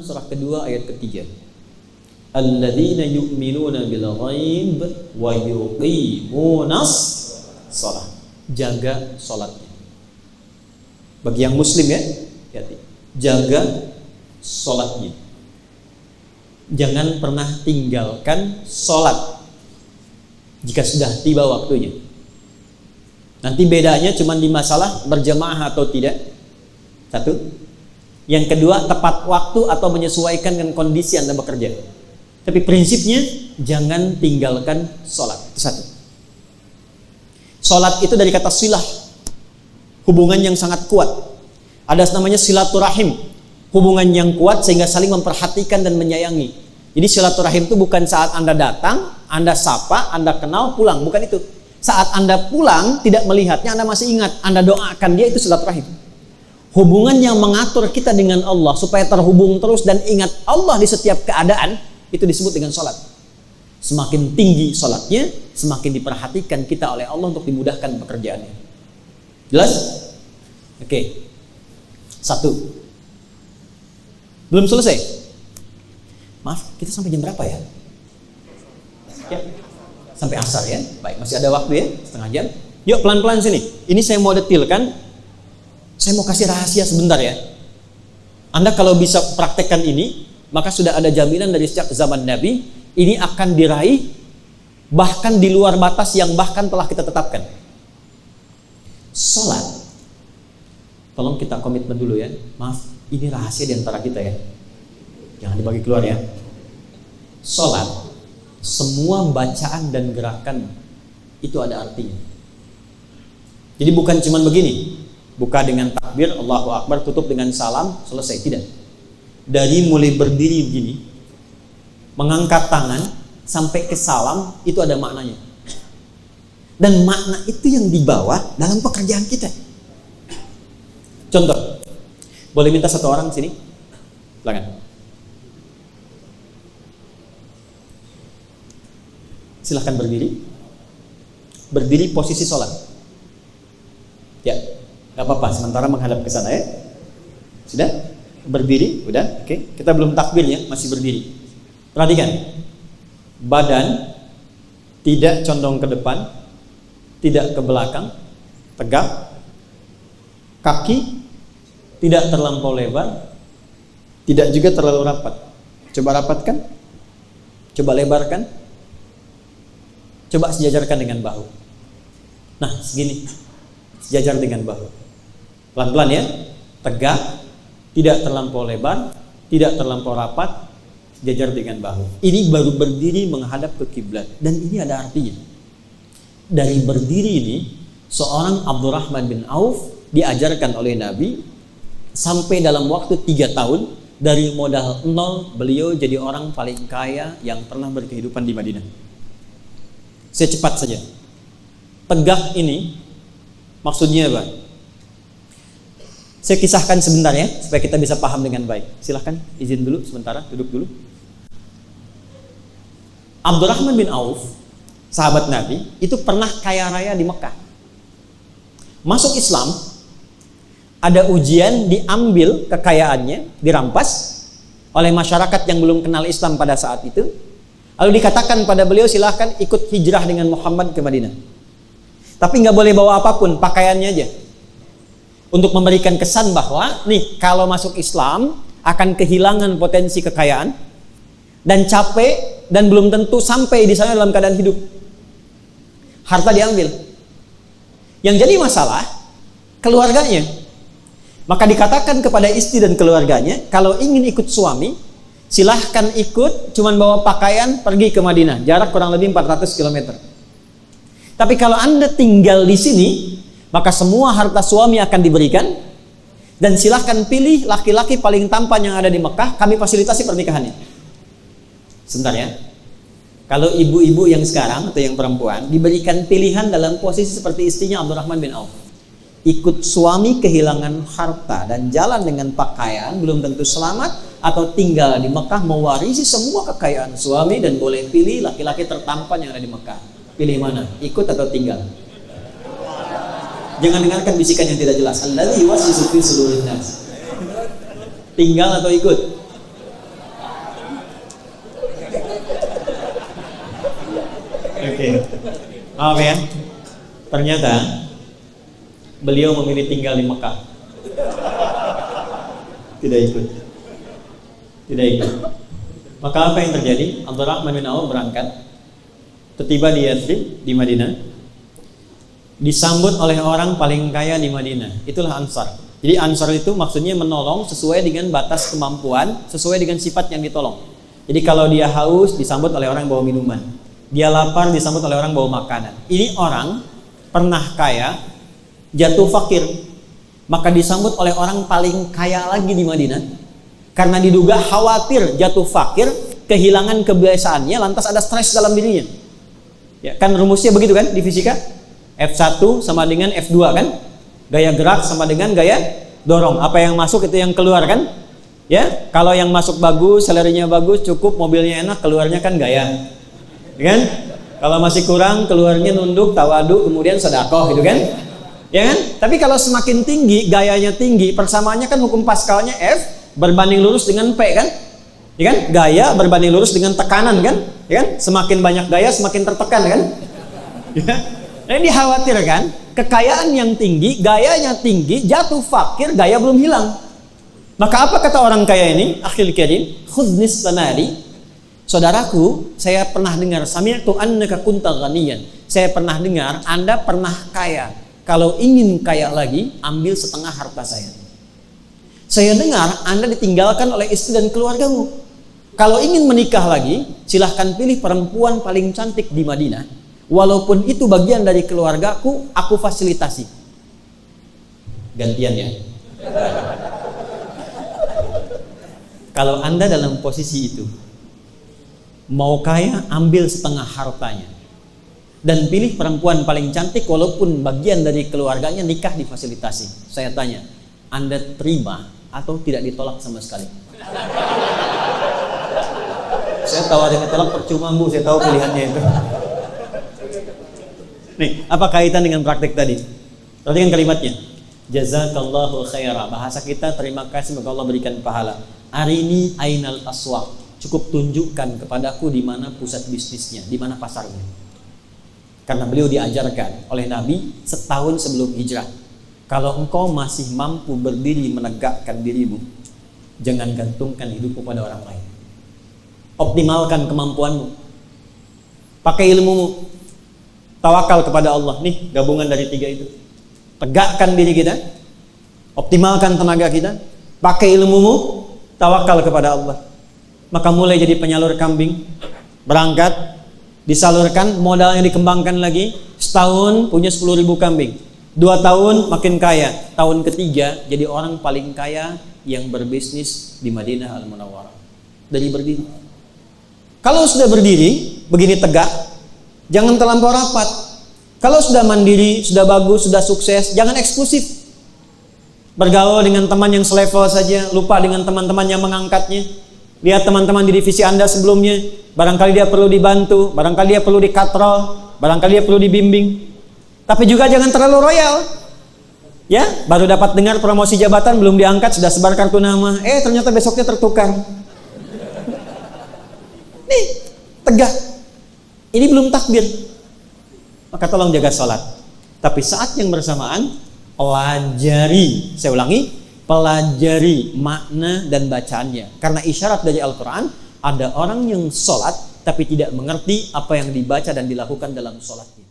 surah kedua ayat ketiga. Alladzina yu'minuna bil ghaib wa yuqimunas shalah. Jaga salatnya. Bagi yang muslim ya, hati-hati. Jaga salatnya. Jangan pernah tinggalkan salat jika sudah tiba waktunya. Nanti bedanya cuma di masalah berjamaah atau tidak. Satu. Yang kedua, tepat waktu atau menyesuaikan dengan kondisi Anda bekerja. Tapi prinsipnya jangan tinggalkan sholat. Itu satu. Sholat itu dari kata silah, hubungan yang sangat kuat. Ada namanya silaturahim, hubungan yang kuat sehingga saling memperhatikan dan menyayangi. Jadi silaturahim itu bukan saat Anda datang, Anda sapa, Anda kenal, pulang. Bukan itu. Saat Anda pulang, tidak melihatnya, Anda masih ingat, Anda doakan dia, itu silaturahim. Hubungan yang mengatur kita dengan Allah supaya terhubung terus dan ingat Allah di setiap keadaan, itu disebut dengan sholat. Semakin tinggi sholatnya, semakin diperhatikan kita oleh Allah untuk dimudahkan pekerjaannya. Jelas? Oke. Satu. Belum selesai? Maaf, kita sampai jam berapa ya? Ya. Sampai asar ya? Baik, masih ada waktu ya? Setengah jam. Yuk pelan-pelan sini. Ini saya mau detilkan. Saya mau kasih rahasia sebentar ya. Anda kalau bisa praktekkan ini, maka sudah ada jaminan dari sejak zaman Nabi, ini akan diraih bahkan di luar batas yang bahkan telah kita tetapkan. Salat. Tolong kita komitmen dulu ya. Maaf, ini rahasia di antara kita ya. Jangan dibagi keluar ya. Salat, semua bacaan dan gerakan itu ada artinya. Jadi bukan cuma begini. Buka dengan takbir, Allahu Akbar, tutup dengan salam, selesai. Tidak. Dari mulai berdiri begini, mengangkat tangan, sampai ke salam, itu ada maknanya. Dan makna itu yang dibawa dalam pekerjaan kita. Contoh, boleh minta satu orang sini? Silakan. Silahkan berdiri. Berdiri posisi sholat. Ya. Gak apa-apa, sementara menghadap ke sana ya. Sudah? Berdiri, udah? Oke. Kita belum takbir ya, masih berdiri. Perhatikan. Badan tidak condong ke depan, tidak ke belakang, tegak. Kaki tidak terlampau lebar, tidak juga terlalu rapat. Coba rapatkan. Coba lebarkan. Coba sejajarkan dengan bahu. Nah, segini. Sejajar dengan bahu. Pelan-pelan ya, tegak, tidak terlampau lebar, tidak terlampau rapat, sejajar dengan bahu. Ini baru berdiri menghadap ke kiblat, dan ini ada artinya. Dari berdiri ini, seorang Abdurrahman bin Auf diajarkan oleh Nabi sampai dalam waktu 3 tahun, dari modal 0 beliau jadi orang paling kaya yang pernah berkehidupan di Madinah. Saya cepat saja. Tegak ini maksudnya apa? Saya kisahkan sebentar ya, supaya kita bisa paham dengan baik. Silahkan, izin dulu sementara, duduk dulu. Abdurrahman bin Auf, sahabat Nabi, itu pernah kaya raya di Mekah. Masuk Islam, ada ujian, diambil kekayaannya, dirampas oleh masyarakat yang belum kenal Islam pada saat itu. Lalu dikatakan pada beliau, silahkan ikut hijrah dengan Muhammad ke Madinah. Tapi nggak boleh bawa apapun, pakaiannya aja. Untuk memberikan kesan bahwa nih kalau masuk Islam akan kehilangan potensi kekayaan dan capek dan belum tentu sampai di sana dalam keadaan hidup. Harta diambil. Yang jadi masalah keluarganya. Maka dikatakan kepada istri dan keluarganya, kalau ingin ikut suami, silahkan ikut, cuman bawa pakaian pergi ke Madinah, jarak kurang lebih 400 km. Tapi kalau Anda tinggal di sini, maka semua harta suami akan diberikan, dan silahkan pilih laki-laki paling tampan yang ada di Mekah, kami fasilitasi pernikahannya. Sebentar ya. Kalau ibu-ibu yang sekarang atau yang perempuan diberikan pilihan dalam posisi seperti istrinya Abdurrahman bin Auf, ikut suami kehilangan harta dan jalan dengan pakaian, belum tentu selamat, atau tinggal di Mekah mewarisi semua kekayaan suami dan boleh pilih laki-laki tertampan yang ada di Mekah. Pilih mana? Ikut atau tinggal? Jangan dengarkan bisikan yang tidak jelas. Alladzi yuwaswisu fi sudurin nas. Tinggal atau ikut? Apa ya? Ternyata beliau memilih tinggal di Mekah. Tidak ikut. Maka apa yang terjadi? Abdurrahman bin Auf berangkat, tiba di Yathrib di Madinah, disambut oleh orang paling kaya di Madinah. Itulah Ansar. Jadi Ansar itu maksudnya menolong sesuai dengan batas kemampuan, sesuai dengan sifat yang ditolong. Jadi kalau dia haus, disambut oleh orang bawa minuman. Dia lapar, disambut oleh orang bawa makanan. Ini orang pernah kaya, jatuh fakir, maka disambut oleh orang paling kaya lagi di Madinah. Karena diduga khawatir jatuh fakir, kehilangan kebiasaannya, lantas ada stres dalam dirinya. Ya, kan rumusnya begitu kan di fisika? F1 sama dengan F2 kan? Gaya gerak sama dengan gaya dorong. Apa yang masuk itu yang keluar kan? Ya, kalau yang masuk bagus, salarinya bagus, cukup, mobilnya enak, keluarnya kan gaya. Ya kan? Kalau masih kurang, keluarnya nunduk, tawadu, kemudian sedekah gitu kan? Ya kan? Tapi kalau semakin tinggi, gayanya tinggi, persamaannya kan hukum Pascalnya F berbanding lurus dengan P kan? Ya kan? Gaya berbanding lurus dengan tekanan kan? Ya kan? Semakin banyak gaya, semakin tertekan kan? Ya. Nah, ini dikhawatirkan kekayaan yang tinggi, gayanya tinggi, jatuh fakir, gaya belum hilang. Maka apa kata orang kaya ini? Akhil karim, khudnis sanari. Saudaraku, saya pernah dengar, sami'tu annaka kunta ghaniyan. Saya pernah dengar Anda pernah kaya. Kalau ingin kaya lagi, ambil setengah harta saya. Saya dengar Anda ditinggalkan oleh istri dan keluargamu. Kalau ingin menikah lagi, silahkan pilih perempuan paling cantik di Madinah. Walaupun itu bagian dari keluargaku, aku fasilitasi. Gantian ya. Kalau Anda dalam posisi itu, mau kaya, ambil setengah hartanya. Dan pilih perempuan paling cantik, walaupun bagian dari keluarganya, nikah difasilitasi. Saya tanya, Anda terima atau tidak ditolak sama sekali? Saya tahu ada yang ditolak percuma Bu, saya tahu pilihannya itu. Nih, apa kaitan dengan praktek tadi? Perhatikan kalimatnya. Jazakallahu khaira. Bahasa kita, terima kasih, semoga Allah berikan pahala. Arini ainal aswaq. Cukup tunjukkan kepadaku di mana pusat bisnisnya, di mana pasarnya. Karena beliau diajarkan oleh Nabi setahun sebelum hijrah. Kalau engkau masih mampu berdiri menegakkan dirimu, jangan gantungkan hidupmu pada orang lain. Optimalkan kemampuanmu. Pakai ilmumu. Tawakal kepada Allah. Nih gabungan dari tiga itu. Tegakkan diri kita, optimalkan tenaga kita, pakai ilmumu, tawakal kepada Allah. Maka mulai jadi penyalur kambing, berangkat, disalurkan, modalnya dikembangkan lagi, setahun punya 10.000 kambing, 2 tahun makin kaya, tahun ketiga jadi orang paling kaya yang berbisnis di Madinah Al-Munawwarah. Dari berdiri. Kalau sudah berdiri, begini tegak, jangan terlampau rapat. Kalau sudah mandiri, sudah bagus, sudah sukses, jangan eksklusif. Bergaul dengan teman yang selevel saja, lupa dengan teman-teman yang mengangkatnya. Lihat teman-teman di divisi Anda sebelumnya, barangkali dia perlu dibantu, barangkali dia perlu dikatrol, barangkali dia perlu dibimbing. Tapi juga jangan terlalu royal. Ya, baru dapat dengar promosi jabatan, belum diangkat, sudah sebar kartu nama. Ternyata besoknya tertukar. Nih, tegak. Ini belum takbir. Maka tolong jaga sholat. Tapi saat yang bersamaan, pelajari, saya ulangi, pelajari makna dan bacaannya. Karena isyarat dari Al-Quran, ada orang yang sholat tapi tidak mengerti apa yang dibaca dan dilakukan dalam sholatnya.